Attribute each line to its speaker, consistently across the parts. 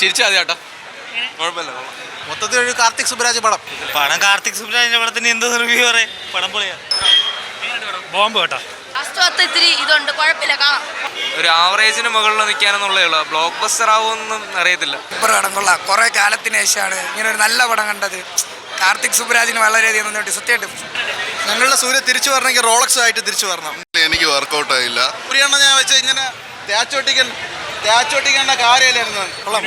Speaker 1: ചിരിച്ചാ ചേട്ടാ, കുഴപ്പമില്ല.
Speaker 2: മൊത്തത്തിൽ ഒരു കാർത്തിക് സുബ്രാജ് പടം.
Speaker 3: കാർത്തിക് സുബ്രാജിന്റെ പടത്തിന് എന്ത് റിവ്യൂ പറയാം? പടം പൊളിയാ, ബോംബ് കേട്ടോ.
Speaker 4: ഇതുണ്ട്, കുഴപ്പമില്ല, കാണാം.
Speaker 1: ഒരു ആവറേജിന് മുകളിൽ നിൽക്കാനെന്നുള്ളേ ഉള്ളൂ. ബ്ലോക്ക് ബസ്റ്റർ ആവുമെന്നും അറിയത്തില്ല.
Speaker 5: സൂപ്പർ പടം, കൊള്ളാം. കുറെ കാലത്തിന് ശേഷമാണ് ഇങ്ങനെ ഒരു നല്ല പടം കണ്ടത്. കാർത്തിക് സുബ്രാജിന് വളരെയധികം നന്ദിയുണ്ട്, സത്യമായിട്ടും.
Speaker 2: ഞങ്ങളുടെ സൂര്യ തിരിച്ചു വരണമെങ്കിൽ റോളക്സ് ആയിട്ട് തിരിച്ചു വരണം.
Speaker 6: എനിക്ക് വർക്കൗട്ട് ആയില്ല.
Speaker 2: സൂര്യണ്ണ ഞാൻ വെച്ച് ഇങ്ങനെ തേച്ചോട്ടിക്കേണ്ട കാര്യമില്ലായിരുന്നു. കൊള്ളാം.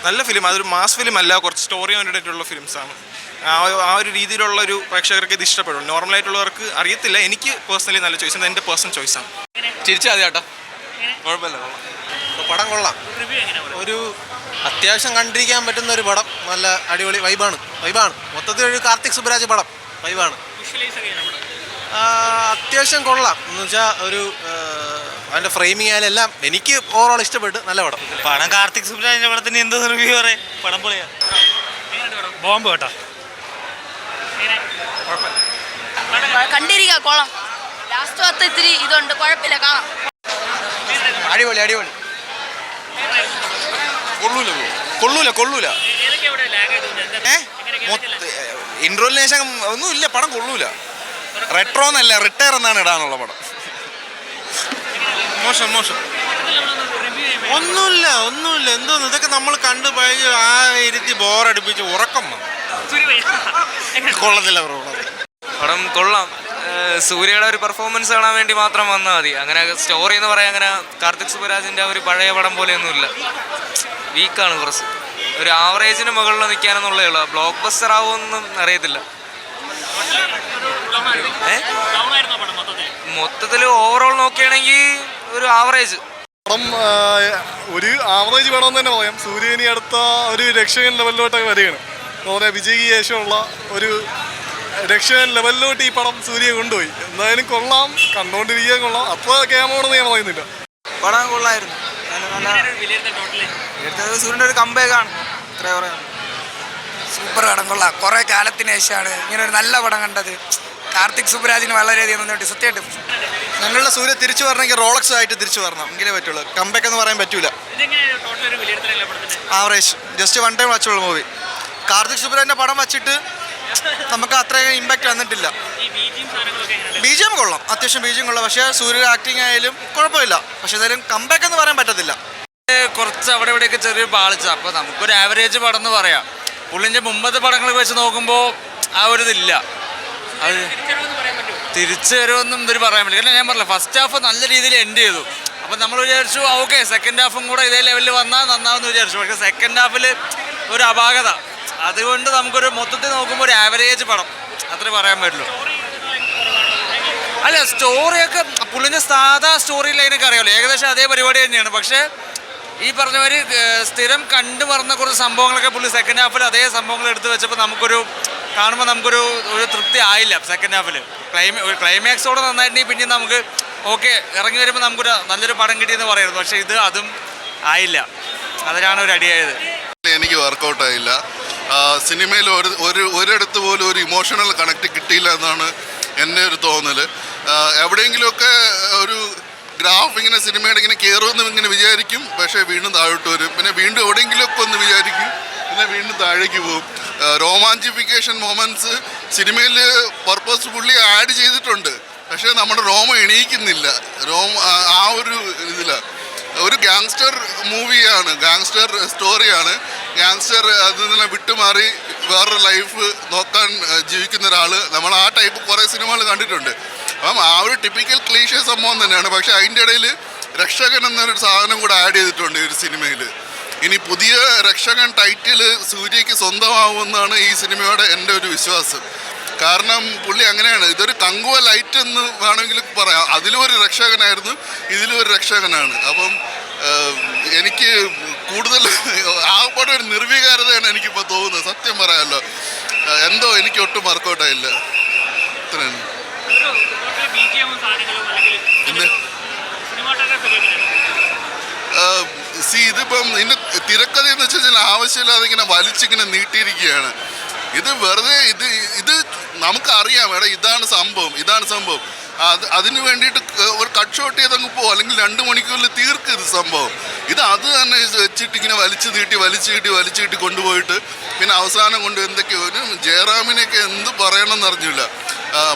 Speaker 2: നല്ല ഫിലിം. അതൊരു മാസ് ഫിലിം അല്ല, കുറച്ച് സ്റ്റോറി ഓറിയന്റഡ് ഫിലിംസാണ്. ആ ഒരു രീതിയിലുള്ള ഒരു പ്രേക്ഷകർക്ക് ഇത് ഇഷ്ടപ്പെടും. നോർമലായിട്ടുള്ളവർക്ക് അറിയത്തില്ല. എനിക്ക് പേഴ്സണലി നല്ല ചോയ്സ്, എൻ്റെ പേഴ്സണൽ ചോയ്സാണ്.
Speaker 1: ചിരിച്ചാ ചേട്ടാ, കുഴപ്പമില്ല.
Speaker 2: പടം കൊള്ളാം. ഒരു അത്യാവശ്യം കണ്ടിരിക്കാൻ പറ്റുന്ന ഒരു പടം. നല്ല അടിപൊളി വൈബാണ്. മൊത്തത്തിൽ ഒരു കാർത്തിക് സുബ്രാജ് പടം വൈബാണ്. അത്യാവശ്യം കൊള്ളാം എന്ന് വെച്ചാൽ ഒരു അതിൻ്റെ ഫ്രെയിമിങ് ആയാലെല്ലാം എനിക്ക് ഓവറോൾ ഇഷ്ടപ്പെട്ടു. നല്ല പടം.
Speaker 3: കാർത്തിക് സുബ്രാജിന്റെ പടത്തിന് എന്ത് റിവ്യൂ പറയാം? പടം പൊളിയാ, ബോംബ് കേട്ടോ.
Speaker 4: കണ്ടിരിക്കുക, കൊള്ളാം. ലാസ്റ്റ് ഭാഗത്ത് ഇത്തിരി ഇതുണ്ട്, കുഴപ്പമില്ല, കാണാം.
Speaker 2: അടിപൊളി. കൊള്ളൂല. ഇൻട്രോലിന് ശേഷം ഒന്നുമില്ല, പടം കൊള്ളൂല. റെട്രോ എന്നല്ല, റിട്ടയർ എന്നാണ് ഇടാനുള്ള പടം. മോശം. ഒന്നുമില്ല. എന്തോന്ന് ഇതൊക്കെ നമ്മൾ കണ്ടു പോയി ആ ഇരുത്തി ബോറടിപ്പിച്ച് ഉറക്കം വന്നു. കൊള്ളത്തില്ല
Speaker 1: പടം കൊള്ളാം. സൂര്യയുടെ ഒരു പെർഫോമൻസ് കാണാൻ വേണ്ടി മാത്രം വന്നാൽ മതി. അങ്ങനെ സ്റ്റോറി എന്ന് പറയാൻ അങ്ങനെ കാർത്തിക് സുബ്രാജിൻ്റെ ഒരു പഴയ പടം പോലെയൊന്നുമില്ല. വീക്കാണ് കുറച്ച്. ഒരു ആവറേജിന് മുകളിൽ നിൽക്കാനെന്നുള്ളേ ഉള്ളൂ. ബ്ലോക്ക് ബസ്റ്റർ ആവുമെന്നും അറിയത്തില്ല. മൊത്തത്തിൽ ഓവറോൾ നോക്കുകയാണെങ്കിൽ ഒരു ആവറേജ്
Speaker 6: പടം. ഒരു ആവറേജ് പടം തന്നെ പറയാം. സൂര്യനി അടുത്ത ഒരു രക്ഷകൻ ലെവലിലോട്ടൊക്കെ വരികയാണ്. അതുപോലെ വിജയ്ക്ക് ശേഷമുള്ള ഒരു രക്ഷകൻ ലെവലിലോട്ട് ഈ പടം സൂര്യ കൊണ്ടുപോയി. എന്തായാലും കൊള്ളാം, കണ്ടുകൊണ്ടിരിക്കാൻ കൊള്ളാം. അത്ര ക്യാമോണെന്ന് ഞാൻ പറയുന്നില്ല.
Speaker 5: പടം കൊള്ളായിരുന്നു. സൂര്യൻ്റെ ഒരു കംബാക്കാണ്. സൂപ്പർ പടം, കൊള്ളാം. കുറെ കാലത്തിന് ശേഷമാണ് ഇങ്ങനെ ഒരു നല്ല പടം കണ്ടത്. കാർത്തിക് സുബ്രാജിന് വളരെയധികം നന്ദിയുണ്ട്, സത്യമായിട്ടും.
Speaker 2: ഞങ്ങളുടെ സൂര്യ തിരിച്ചു വരണമെങ്കിൽ റോളക്സ് ആയിട്ട് തിരിച്ചു വരണം, എങ്കിലേ പറ്റുള്ളൂ. കംബാക്ക് എന്ന് പറയാൻ പറ്റൂല. ആവറേജ്, ജസ്റ്റ് വൺ ടൈം വാച്ചുള്ള മൂവി. കാർത്തിക് സുബ്രാജിന്റെ പടം വച്ചിട്ട് നമുക്ക് അത്രയും ഇമ്പാക്റ്റ് വന്നിട്ടില്ല. BGM കൊള്ളാം, അത്യാവശ്യം BGM കൊള്ളാം. പക്ഷേ സൂര്യ ആക്ടിങ് ആയാലും കുഴപ്പമില്ല. പക്ഷെ എന്തായാലും കംബാക്ക് എന്ന് പറയാൻ പറ്റത്തില്ല.
Speaker 1: കുറച്ച് അവിടെ ഇവിടെയൊക്കെ ചെറിയൊരു പാളിച്ച. അപ്പോൾ നമുക്കൊരു ആവറേജ് പടം എന്ന് പറയാം. പുള്ളിൻ്റെ മുമ്പത്തെ പടങ്ങൾ വെച്ച് നോക്കുമ്പോൾ ആ ഒരു ഇതില്ല. അത് തിരിച്ചു വരുമെന്നും ഇതൊരു പറയാൻ പറ്റില്ല. കാരണം ഞാൻ പറഞ്ഞില്ല, ഫസ്റ്റ് ഹാഫ് നല്ല രീതിയിൽ എൻഡ് ചെയ്തു. അപ്പം നമ്മൾ വിചാരിച്ചു ഓക്കെ സെക്കൻഡ് ഹാഫും കൂടെ ഇതേ ലെവലിൽ വന്നാൽ നന്നാവെന്ന് വിചാരിച്ചു. പക്ഷേ സെക്കൻഡ് ഹാഫിൽ ഒരു അപാകത. അതുകൊണ്ട് നമുക്കൊരു മൊത്തത്തിൽ നോക്കുമ്പോൾ ഒരു ആവറേജ് പടം അത്രേ പറയാൻ പറ്റുള്ളൂ. അല്ല, സ്റ്റോറിയൊക്കെ പുള്ളിൻ്റെ സാധാ സ്റ്റോറി ലൈനൊക്കെ അറിയാമല്ലോ, ഏകദേശം അതേ പരിപാടി തന്നെയാണ്. പക്ഷേ ഈ പറഞ്ഞ മാതിരി സ്ഥിരം കണ്ടു മറന്ന കുറച്ച് സംഭവങ്ങളൊക്കെ പുള്ളി സെക്കൻഡ് ഹാഫിൽ അതേ സംഭവങ്ങൾ എടുത്ത് വെച്ചപ്പോൾ കാണുമ്പോൾ നമുക്കൊരു തൃപ്തി ആയില്ല. സെക്കൻഡ് ഹാഫിൽ ക്ലൈമാക്സോടെ നന്നായിട്ടുണ്ടെങ്കിൽ പിന്നെ നമുക്ക് ഓക്കെ ഇറങ്ങി വരുമ്പോൾ നമുക്കൊരു നല്ലൊരു പടം കിട്ടിയെന്ന് പറയുന്നത്. പക്ഷേ അതും ആയില്ല. അതിലാണ് ഒരു അടിയായത്.
Speaker 6: എനിക്ക് വർക്കൗട്ട് ആയില്ല. സിനിമയിൽ ഒരിടത്ത് പോലും ഒരു ഇമോഷണൽ കണക്ട് കിട്ടിയില്ല എന്നാണ് എൻ്റെ ഒരു തോന്നൽ. എവിടെയെങ്കിലുമൊക്കെ ഒരു ഗ്രാഫ് ഇങ്ങനെ സിനിമയുടെ ഇങ്ങനെ കയറുമെന്ന് ഇങ്ങനെ വിചാരിക്കും, പക്ഷേ വീണ്ടും താഴോട്ട് വരും. പിന്നെ വീണ്ടും എവിടെയെങ്കിലുമൊക്കെ ഒന്ന് വിചാരിക്കും, പിന്നെ വീണ്ടും താഴേക്ക് പോകും. റോമാഞ്ചിഫിക്കേഷൻ മൊമെൻറ്റ്സ് സിനിമയിൽ പർപ്പസ്ഫുള്ളി ആഡ് ചെയ്തിട്ടുണ്ട്. പക്ഷേ നമ്മുടെ രോമം എണീക്കുന്നില്ല. ആ ഒരു ഇതിലാണ്. ഒരു ഗാങ്സ്റ്റർ മൂവിയാണ്, ഗാങ്സ്റ്റർ സ്റ്റോറിയാണ്. ഗാങ്സ്റ്റർ അതിൽ നിന്ന് വിട്ടുമാറി വേറൊരു ലൈഫ് നോക്കാൻ ജീവിക്കുന്ന ഒരാൾ. നമ്മൾ ആ ടൈപ്പ് കുറേ സിനിമകൾ കണ്ടിട്ടുണ്ട്. അപ്പം ആ ഒരു ടിപ്പിക്കൽ ക്ലീഷേ സംഭവം തന്നെയാണ്. പക്ഷേ അതിൻ്റെ ഇടയിൽ രക്ഷകൻ എന്നൊരു സാധനം കൂടെ ആഡ് ചെയ്തിട്ടുണ്ട് ഈ ഒരു സിനിമയിൽ. ഇനി പുതിയ രക്ഷകൻ ടൈറ്റിൽ സൂര്യയ്ക്ക് സ്വന്തമാവുമെന്നാണ് ഈ സിനിമയുടെ എൻ്റെ ഒരു വിശ്വാസം. കാരണം പുള്ളി അങ്ങനെയാണ്. ഇതൊരു കങ്കുവ ലൈറ്റ് എന്ന് വേണമെങ്കിൽ പറയാം. അതിലും ഒരു രക്ഷകനായിരുന്നു, ഇതിലും ഒരു രക്ഷകനാണ്. അപ്പം എനിക്ക് കൂടുതൽ ആകപ്പാടെ ഒരു നിർവികാരതയാണ് എനിക്കിപ്പോൾ തോന്നുന്നത്. സത്യം പറയാമല്ലോ, എന്തോ എനിക്ക് ഒട്ടും വർക്കൗട്ടായില്ല. ഇത്രയാണ്. ഇതിപ്പം ഇതിൻ്റെ തിരക്കഥ എന്ന് വെച്ചാൽ ആവശ്യമില്ലാതെ ഇങ്ങനെ വലിച്ചിങ്ങനെ നീട്ടിയിരിക്കുകയാണ്. ഇത് വെറുതെ ഇത് നമുക്കറിയാം, ഇതാണ് ഇതാണ് സംഭവം. അതിന് വേണ്ടിയിട്ട് ഒരു കട്ട് ഷോട്ട് ചെയ്തങ്ങ് പോകും, അല്ലെങ്കിൽ 2 മണിക്കൂറിൽ തീർക്കും ഇത് സംഭവം. അത് തന്നെ വെച്ചിട്ട് ഇങ്ങനെ വലിച്ചു കിട്ടി കൊണ്ടുപോയിട്ട് പിന്നെ അവസാനം കൊണ്ട് എന്തൊക്കെയോ ജയറാമിനെയൊക്കെ എന്ത് പറയണമെന്ന് അറിഞ്ഞില്ല.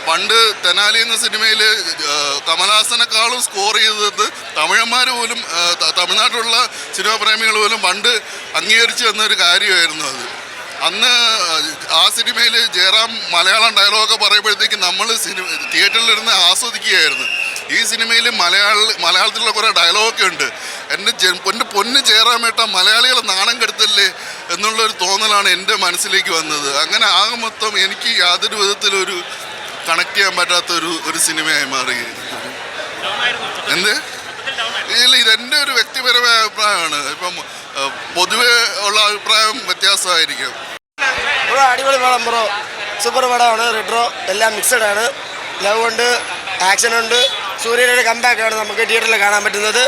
Speaker 6: പണ്ട് തെനാലി എന്ന സിനിമയിൽ കമലഹാസനെക്കാളും സ്കോർ ചെയ്തത് തമിഴന്മാർ പോലും, തമിഴ്നാട്ടിലുള്ള സിനിമാ പ്രേമികൾ പോലും പണ്ട് അംഗീകരിച്ചു വന്നൊരു കാര്യമായിരുന്നു അത്. അന്ന് ആ സിനിമയിൽ ജയറാം മലയാളം ഡയലോഗൊക്കെ പറയുമ്പോഴത്തേക്ക് നമ്മൾ തിയേറ്ററിലിരുന്ന് ആസ്വദിക്കുകയായിരുന്നു. ഈ സിനിമയിൽ മലയാളത്തിലുള്ള കുറേ ഡയലോഗൊക്കെ ഉണ്ട്. എൻ്റെ പൊന്ന് ജയറാമേട്ട മലയാളികളെ നാണം കെടുത്തല്ലേ എന്നുള്ളൊരു തോന്നലാണ് എൻ്റെ മനസ്സിലേക്ക് വന്നത്. അങ്ങനെ ആകെ മൊത്തം എനിക്ക് യാതൊരു വിധത്തിലൊരു കണക്ട് ചെയ്യാൻ പറ്റാത്ത ഒരു സിനിമയായി മാറി. എന്ത് ഇല്ല, ഇതെൻ്റെ ഒരു വ്യക്തിപരമായ അഭിപ്രായമാണ്. ഇപ്പം പൊതുവെ ഉള്ള അഭിപ്രായം വ്യത്യാസമായിരിക്കും.
Speaker 7: ബ്രോ അടിപൊളി പടം ബ്രോ, സൂപ്പർ പടമാണ്. റെട്രോ എല്ലാം മിക്സഡ് ആണ്. ലവ് ഉണ്ട്, ആക്ഷൻ ഉണ്ട്. സൂര്യയുടെ കംബാക്കാണ് നമുക്ക് തിയേറ്ററിൽ കാണാൻ പറ്റുന്നത്.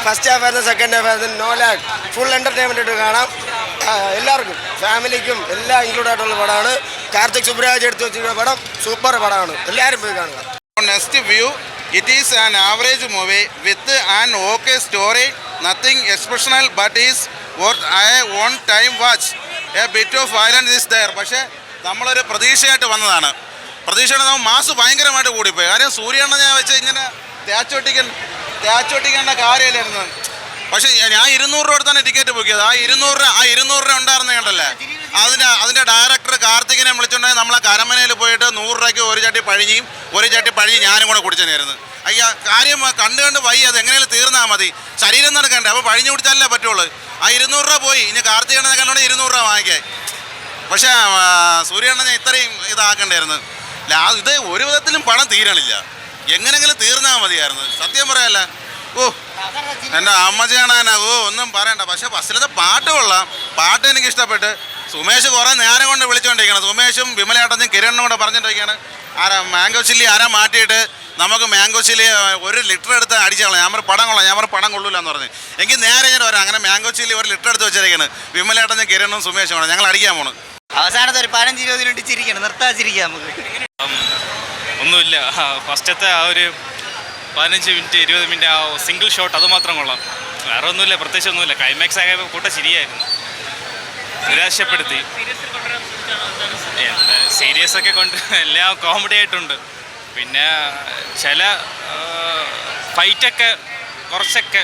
Speaker 7: ഫസ്റ്റ് ഹാഫ് ആയിരുന്നു, സെക്കൻഡ് ഹാഫ് ആയിരുന്നു. നോ ലാഗ്, ഫുൾ എൻ്റർടൈൻമെൻ്റ് ആയിട്ട് കാണാം. എല്ലാവർക്കും ഫാമിലിക്കും എല്ലാം ഇൻക്ലൂഡ് ആയിട്ടുള്ള പടമാണ്. കാർത്തിക് സുബ്രാജ് എടുത്ത് വെച്ചിരിക്കുന്ന പടം സൂപ്പർ പടമാണ്, എല്ലാവരും പോയി കാണുക.
Speaker 8: Next view, it is an average movie with an okay story, nothing exceptional but is worth a one time watch. A bit of violence is there. പക്ഷേ നമ്മളൊരു പ്രതീക്ഷയായിട്ട് വന്നതാണ്. പ്രതീക്ഷയുടെ നമ്മൾ മാസ് ഭയങ്കരമായിട്ട് കൂടിപ്പോയി. കാര്യം സൂര്യണ്ണ ഞാൻ വെച്ച് ഇങ്ങനെ തേച്ചൊട്ടിക്കേണ്ട കാര്യമില്ലായിരുന്നു. പക്ഷേ ഞാൻ 200 രൂപ തന്നെ ടിക്കറ്റ് ബുക്ക് ചെയ്തത്. ആ 200 രൂപ ഉണ്ടായിരുന്ന കണ്ടല്ലേ, അതിൻ്റെ ഡയറക്ടർ കാർത്തികിനെ വിളിച്ചുകൊണ്ടെങ്കിൽ നമ്മളെ കരമനയിൽ പോയിട്ട് 100 രൂപയ്ക്ക് ഒരു ചട്ടി പഴിഞ്ഞ് ഞാനും കൂടെ കുടിച്ചതായിരുന്നു. അയ്യാ കാര്യം കണ്ട് വയ്യ, അത് എങ്ങനെയാലും തീർന്നാൽ മതി, ശരീരം നടക്കണ്ടേ, അപ്പോൾ പഴിഞ്ഞു കുടിച്ചാലേ പറ്റുള്ളൂ. ആ 200 രൂപ പോയി. ഇനി കാർത്തികണ്ണനെ കണ്ടോണ്ട് 200 രൂപ വാങ്ങിക്കേ. പക്ഷേ സൂര്യണ്ണനെ ഇത്രയും ഇതാക്കണ്ടായിരുന്നു. ഇത് ഒരു വിധത്തിലും പണം തീരണില്ല, എങ്ങനെങ്കിലും തീർന്നാൽ മതിയായിരുന്നു. സത്യം പറയാല്ല. എൻ്റെ അമ്മച്ചി കാണാനാ ഒന്നും പറയണ്ട. പക്ഷെ ബസ്സിലത്തെ പാട്ട് കൊള്ളാം, പാട്ട് എനിക്ക് ഇഷ്ടപ്പെട്ട്. സുമേഷ് കുറേ നേരം കൊണ്ട് വിളിച്ചുകൊണ്ടിരിക്കുകയാണ്. സുമേഷും വിമലേട്ടനും കിരണ്ണും കൂടെ പറഞ്ഞിട്ടിരിക്കുകയാണ്, മാംഗോ ചില്ലി മാറ്റിയിട്ട് നമുക്ക് മാംഗോ ചില്ലി 1 ലിറ്റർ എടുത്ത് അടിച്ചു കളയാം. ഞാൻ പടം കൊള്ളൂല എന്ന് പറഞ്ഞു. എങ്കിൽ നേരെ ഞാൻ വരാം. അങ്ങനെ മാംഗോ ചില്ലി 1 ലിറ്റർ എടുത്ത് വെച്ചിരിക്കുകയാണ്. വിമലേട്ടനും കിരണും സുമേഷും കൂടെ ഞങ്ങൾ അടിക്കാൻ പോണ്.
Speaker 7: അവസാനത്തെ ഒരു 15-20 മിനിറ്റ് ചിരിക്കണം, നിർത്താതിരിക്കാം നമുക്ക്.
Speaker 9: ഒന്നുമില്ല, ഫസ്റ്റത്തെ ആ ഒരു 15 മിനിറ്റ് 20 മിനിറ്റ് ആ സിംഗിൾ ഷോട്ട് അത് മാത്രം കൊള്ളാം. വേറെ ഒന്നുമില്ല, പ്രത്യേകിച്ച് ഒന്നുമില്ല. ക്ലൈമാക്സ് ആയ കൂട്ട ശരിയായിരുന്നു, നിരാശപ്പെടുത്തി. സീരിയസ് ഒക്കെ കൊണ്ട് എല്ലാം കോമഡി ആയിട്ടുണ്ട്. പിന്നെ ചില ഫൈറ്റൊക്കെ കുറച്ചൊക്കെ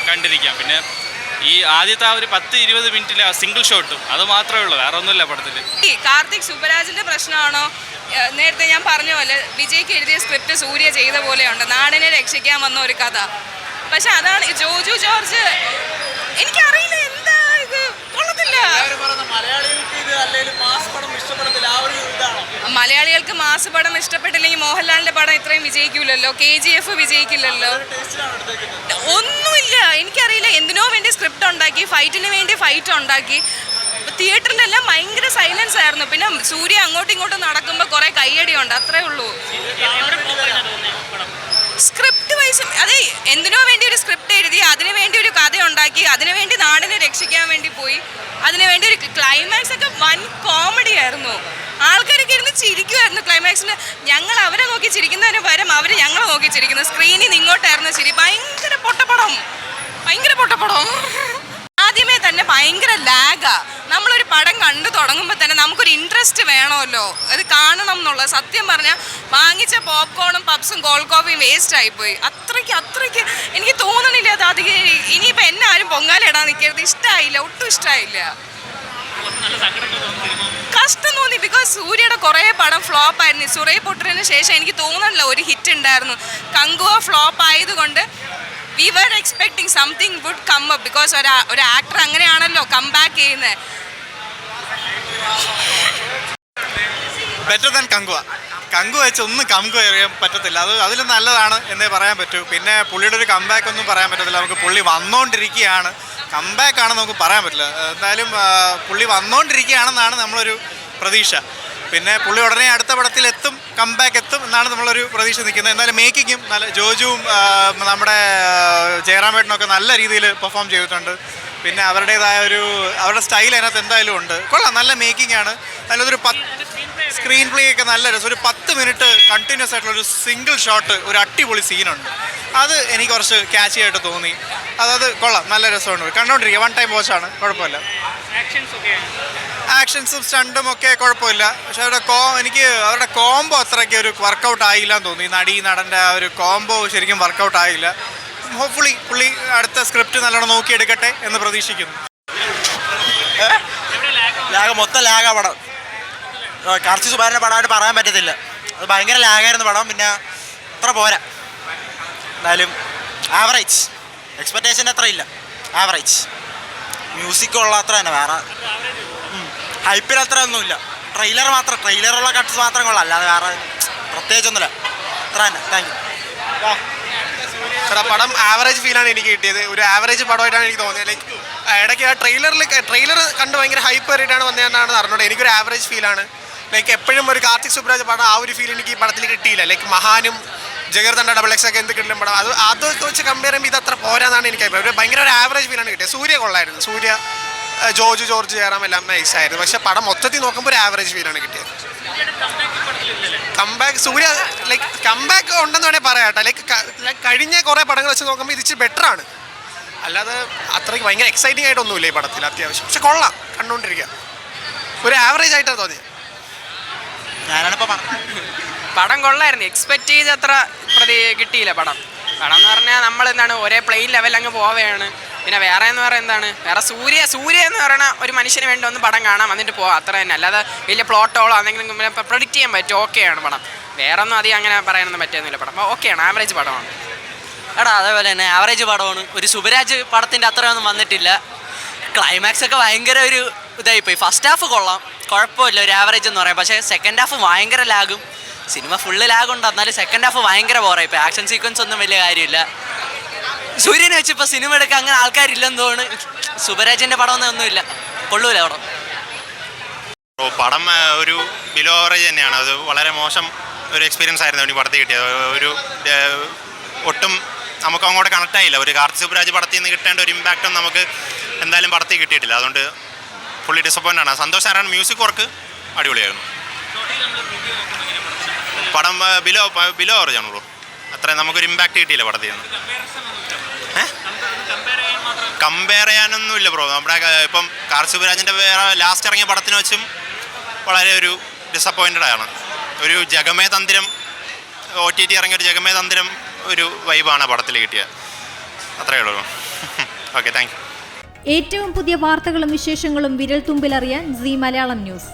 Speaker 9: കണ്ടിരിക്കാം. പിന്നെ ഈ ആദ്യത്തെ ആ ഒരു 10-20 മിനിറ്റിലെ ആ സിംഗിൾ ഷോട്ടും അത് മാത്രമേ ഉള്ളൂ, വേറെ ഒന്നുമില്ല പടത്തിൽ.
Speaker 4: കാർത്തിക് സുബ്രാജിന്റെ പ്രശ്നമാണോ? നേരത്തെ ഞാൻ പറഞ്ഞ പോലെ വിജയ്ക്ക് എഴുതിയ സ്ക്രിപ്റ്റ് സൂര്യ ചെയ്ത പോലെയുണ്ട്. നാടിനെ രക്ഷിക്കാൻ വന്ന ഒരു കഥ. പക്ഷെ അതാണ് ജോജു ജോർജ്, എനിക്കറിയില്ല എന്താ ഇത്, കൊള്ളത്തില്ല. മലയാളികൾക്ക് മാസ് പടം ഇഷ്ടപ്പെട്ടില്ലെങ്കിൽ മോഹൻലാലിന്റെ പടം ഇത്രയും വിജയിക്കൂലല്ലോ, KGF വിജയിക്കില്ലല്ലോ. ഒന്നുമില്ല, എനിക്കറിയില്ല. എന്തിനോ വേണ്ടി സ്ക്രിപ്റ്റ് ഉണ്ടാക്കി, ഫൈറ്റിന് വേണ്ടി ഫൈറ്റ് ഉണ്ടാക്കി. തിയേറ്ററിലെല്ലാം ഭയങ്കര സൈലൻസ് ആയിരുന്നു. പിന്നെ സൂര്യ അങ്ങോട്ടും ഇങ്ങോട്ടും നടക്കുമ്പോൾ കുറേ കയ്യടിയുണ്ട്, അത്രേ ഉള്ളൂ. സ്ക്രിപ്റ്റ് വൈസ് അതെ, എന്തിനോ വേണ്ടി ഒരു സ്ക്രിപ്റ്റ് എഴുതി, അതിനു വേണ്ടി ഒരു കഥ ഉണ്ടാക്കി, അതിനു വേണ്ടി നാടിനെ രക്ഷിക്കാൻ വേണ്ടി പോയി, അതിനു വേണ്ടി ഒരു ക്ലൈമാക്സ് ഒക്കെ വൻ കോമഡി ആയിരുന്നു. ആൾക്കാരൊക്കെ ഇരുന്ന് ചിരിക്കുമായിരുന്നു ക്ലൈമാക്സിൽ. ഞങ്ങൾ അവരെ നോക്കി ചിരിക്കുന്നതിന് പകരം അവർ ഞങ്ങളെ നോക്കി ചിരിക്കുന്നു. സ്ക്രീനിൽ നിന്ന് ഇങ്ങോട്ടായിരുന്നു ചിരി. ഭയങ്കര പൊട്ടപ്പടം. ആദ്യമേ തന്നെ ഭയങ്കര ലാഗാ. നമ്മളൊരു പടം കണ്ടു തുടങ്ങുമ്പോൾ തന്നെ നമുക്കൊരു ഇൻട്രസ്റ്റ് വേണമല്ലോ, അത് കാണണം എന്നുള്ളത്. സത്യം പറഞ്ഞാൽ വാങ്ങിച്ച പോപ്കോണും പപ്സും കോൾഡ് കോഫിയും വേസ്റ്റ് ആയിപ്പോയി. അത്രയ്ക്ക് എനിക്ക് തോന്നണില്ല അത് അധികം. ഇനിയിപ്പോൾ എന്നെ ആരും പൊങ്കാലിടാൻ നിൽക്കരുത്. ഇഷ്ടമായില്ല, ഒട്ടും ഇഷ്ടമായില്ല. കഷ്ടം തോന്നി. ബിക്കോസ് സൂര്യയുടെ കുറേ പടം ഫ്ലോപ്പ് ആയിരുന്നു. സുറൈ പൊട്ടറിന് ശേഷം എനിക്ക് തോന്നണില്ല ഒരു ഹിറ്റ് ഉണ്ടായിരുന്നു. കങ്കുവ ഫ്ലോപ്പ് ആയതുകൊണ്ട് we were expecting something would come up because ഒരു ആക്ടർ അങ്ങനെയാണല്ലോ കം ബാക്ക് ചെയ്യുന്നത്.
Speaker 2: ബെറ്റർ ദാൻ കങ്കുവ വെച്ച് ഒന്നും അറിയാൻ പറ്റത്തില്ല. അതിൽ നല്ലതാണ് എന്നേ പറയാൻ പറ്റൂ. പിന്നെ പുള്ളിയുടെ ഒരു കംബാക്ക് ഒന്നും പറയാൻ പറ്റത്തില്ല. നമുക്ക് പുള്ളി വന്നുകൊണ്ടിരിക്കുകയാണ്, കംബാക്ക് ആണെന്ന് നമുക്ക് പറയാൻ പറ്റില്ല. എന്തായാലും പുള്ളി വന്നുകൊണ്ടിരിക്കുകയാണെന്നാണ് നമ്മളൊരു പ്രതീക്ഷ. പിന്നെ പുള്ളി ഉടനെ അടുത്ത പടത്തിൽ എത്തും, കംബാക്ക് എത്തും എന്നാണ് നമ്മളൊരു പ്രതീക്ഷ നിൽക്കുന്നത്. എന്നാലും മേക്കിങ്ങും നല്ല, ജോജുവും നമ്മുടെ ജയറാമേട്ടനൊക്കെ നല്ല രീതിയിൽ പെർഫോം ചെയ്തിട്ടുണ്ട്. പിന്നെ അവരുടെ സ്റ്റൈൽ അതിനകത്ത് എന്തായാലും ഉണ്ട്. കൊള്ളാം, നല്ല മേക്കിംഗ് ആണ്. നല്ലതൊരു സ്ക്രീൻ പ്ലേ ഒക്കെ നല്ല രസം. ഒരു 10 മിനിറ്റ് കണ്ടിന്യൂസ് ആയിട്ടുള്ള ഒരു സിംഗിൾ ഷോട്ട്, ഒരു അടിപൊളി സീനുണ്ട്. അത് എനിക്ക് കുറച്ച് ക്യാച്ചി ആയിട്ട് തോന്നി. അതായത് കൊള്ളാം, നല്ല രസമുണ്ട്, കണ്ടോണ്ടിരിക്കുക. 1 ടൈം വാച്ചാണ്, കുഴപ്പമില്ല. ആക്ഷൻസും സ്റ്റണ്ടും ഒക്കെ കുഴപ്പമില്ല. പക്ഷെ എനിക്ക് അവരുടെ കോംബോ അത്രയ്ക്ക് ഒരു വർക്കൗട്ട് ആയില്ല എന്ന് തോന്നി. നടൻ്റെ ആ ഒരു കോംബോ ശരിക്കും വർക്കൗട്ട് ആയില്ല. ഹോപ്പ്ഫുള്ളി പുള്ളി അടുത്ത സ്ക്രിപ്റ്റ് നല്ലോണം നോക്കിയെടുക്കട്ടെ എന്ന് പ്രതീക്ഷിക്കുന്നു.
Speaker 3: മൊത്തം ലാഗാ പടം. കാർത്തിക് സുബാരൻ്റെ പടമായിട്ട് പറയാൻ പറ്റത്തില്ല. അത് ഭയങ്കര ലാഗായിരുന്നു പടം. പിന്നെ അത്ര പോരാ. എന്തായാലും ആവറേജ്, എക്സ്പെക്റ്റേഷൻ അത്ര ഇല്ല, ആവറേജ്. മ്യൂസിക് ഉള്ള അത്ര തന്നെ, വേറെ ഹൈപ്പിൽ അത്ര ഒന്നുമില്ല. ട്രെയിലറുള്ള കട്ട്സ് മാത്രം കൊള്ളാം, അല്ലാതെ വേറെ പ്രത്യേകിച്ചൊന്നുമില്ല. അത്ര തന്നെ. Thank you.
Speaker 2: പടം ആവറേജ് ഫീലാണ് എനിക്ക് കിട്ടിയത്. ഒരു ആവറേജ് പടമായിട്ടാണ് എനിക്ക് തോന്നിയത്. ലൈക്ക് ഇടയ്ക്ക് ആ ട്രെയിലർ കണ്ട് ഭയങ്കര ഹൈപ്പ് കയറിയിട്ടാണ് വന്നതെന്നാണ് അറിഞ്ഞത്. എനിക്കൊരു ആവറേജ് ഫീലാണ്. ലൈക്ക് എപ്പോഴും ഒരു കാർത്തിക് സുബ്രാജ് പടം ആ ഒരു ഫീൽ എനിക്ക് ഈ പടത്തിൽ കിട്ടിയില്ല. ലൈക്ക് മഹാനും ജഗർദണ്ഡ XX ഒക്കെ എന്ത് കിട്ടില്ല പടം, അതൊക്കെ വെച്ച് കമ്പയർ ചെയ്യുമ്പോൾ ഇത് അത്ര പോരാന്നാണ് എനിക്ക് അഭിപ്രായം. ഭയങ്കര ഒരു ആവറേജ് ഫീലാണ് കിട്ടിയത്. സൂര്യ കൊള്ളായിരുന്നു. സൂര്യ, ജോർജ് ജയറാം എല്ലാം നൈസായിരുന്നു. പക്ഷെ പടം മൊത്തത്തിൽ നോക്കുമ്പോൾ ഒരു ആവറേജ് ഫീലാണ് കിട്ടിയത്. കംബാക്ക് സൂര്യ ലൈക്ക് കംബാക്ക് ഉണ്ടെന്ന് വേണേൽ പറയാം കേട്ടോ. ലൈക്ക് കഴിഞ്ഞ കുറേ പടങ്ങൾ വെച്ച് നോക്കുമ്പോൾ ഇത് ഇച്ചിരി ബെറ്ററാണ്. അല്ലാതെ അത്രയ്ക്ക് ഭയങ്കര എക്സൈറ്റിംഗ് ആയിട്ടൊന്നുമില്ല ഈ പടത്തിൽ അത്യാവശ്യം. പക്ഷെ കൊള്ളാം, കണ്ടുകൊണ്ടിരിക്കുക. ഒരു ആവറേജ് ആയിട്ടാണ് തോന്നിയത്.
Speaker 3: ഞാനാണിപ്പോൾ
Speaker 10: പടം കൊള്ളായിരുന്നു. എക്സ്പെക്റ്റ് ചെയ്ത് അത്ര കിട്ടിയില്ല പടം എന്ന് പറഞ്ഞാൽ നമ്മൾ എന്താണ് ഒരേ പ്ലെയിൻ ലെവൽ അങ്ങ് പോവുകയാണ്. പിന്നെ വേറെ എന്ന് പറയുന്നത് എന്താണ്, വേറെ സൂര്യ എന്ന് പറയുന്ന ഒരു മനുഷ്യന് വേണ്ടി ഒന്ന് പടം കാണാം, എന്നിട്ട് പോവാം, അത്ര തന്നെ. അല്ലാതെ വലിയ പ്ലോട്ടോളോ എന്തെങ്കിലും പ്രൊഡിക്റ്റ് ചെയ്യാൻ പറ്റും, ഓക്കെയാണ് പടം. വേറെ ഒന്നും അധികം അങ്ങനെ പറയാനൊന്നും പറ്റുന്നില്ല. പടം ഓക്കെയാണ്, ആവറേജ് പടമാണ്.
Speaker 11: അതേപോലെ തന്നെ ആവറേജ് പടമാണ്. ഒരു സുബരാജ് പടത്തിൻ്റെ അത്രയൊന്നും വന്നിട്ടില്ല. ക്ലൈമാക്സ് ഒക്കെ ഭയങ്കര ഒരു ഇതായിപ്പോയി. ഫസ്റ്റ് ഹാഫ് കൊള്ളാം, കുഴപ്പമില്ല, ഒരു ആവറേജ് എന്ന് പറയാം. പക്ഷേ സെക്കൻഡ് ഹാഫ് ഭയങ്കര ലാഗും. സിനിമ ഫുള്ള് ലാഗുണ്ട്, എന്നാലും സെക്കൻഡ് ഹാഫ് ഭയങ്കര ബോറായിപ്പോയി. ആക്ഷൻ സീക്വൻസ് ഒന്നും വലിയ കാര്യമില്ല. സൂര്യനെ വെച്ചിപ്പോൾ സിനിമ എടുക്കാൻ അങ്ങനെ ആൾക്കാരില്ലെന്ന് തോന്നുന്നു. സുബരാജിൻ്റെ പടമൊന്നുമില്ല, കൊള്ളൂല പടം.
Speaker 8: പടം ഒരു ബിലോ ആവറേജ് തന്നെയാണ്. അത് വളരെ മോശം ഒരു എക്സ്പീരിയൻസ് ആയിരുന്നു ഈ പടത്തിൽ കിട്ടിയത്. ഒരു ഒട്ടും നമുക്ക് അങ്ങോട്ട് കണക്റ്റ് ആയില്ല. ഒരു കാർത്തിക് സുബ്രാജ് പടത്തിൽ നിന്ന് കിട്ടേണ്ട ഒരു ഇമ്പാക്റ്റും നമുക്ക് എന്തായാലും പടത്തിൽ കിട്ടിയിട്ടില്ല. അതുകൊണ്ട് ഫുള്ളി ഡിസപ്പോയിൻ്റ് ആണ്. സന്തോഷ് നാരായണൻ മ്യൂസിക് വർക്ക് അടിപൊളിയായിരുന്നു. പടം ബിലോ ആവറേജ് ആണ് ബ്രോ. അത്രയും നമുക്കൊരു ഇമ്പാക്റ്റ് കിട്ടിയില്ല പടത്തിൽ നിന്ന്. കമ്പയർ ചെയ്യാനൊന്നുമില്ല ബ്രോ. നമ്മുടെ ഇപ്പം കാർത്തിക് സുബ്രാജിൻ്റെ വേറെ ലാസ്റ്റ് ഇറങ്ങിയ പടത്തിന് വെച്ചും വളരെ ഒരു ഡിസപ്പോയിൻറ്റഡ് ആണ്. ഒരു ജഗമേ തന്ത്രം OTT ഇറങ്ങിയ ഒരു ജഗമേ തന്ത്രം ഒരു വൈബാണ് പടത്തിൽ കിട്ടിയത്. അത്രയേ ഉള്ളൂ. Okay, thank you.
Speaker 12: ഏറ്റവും പുതിയ വാർത്തകളും വിശേഷങ്ങളും വിരൽ തുമ്പിലറിയാൻ സീ മലയാളം ന്യൂസ്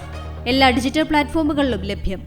Speaker 12: എല്ലാ ഡിജിറ്റൽ പ്ലാറ്റ്ഫോമുകളിലും ലഭ്യം.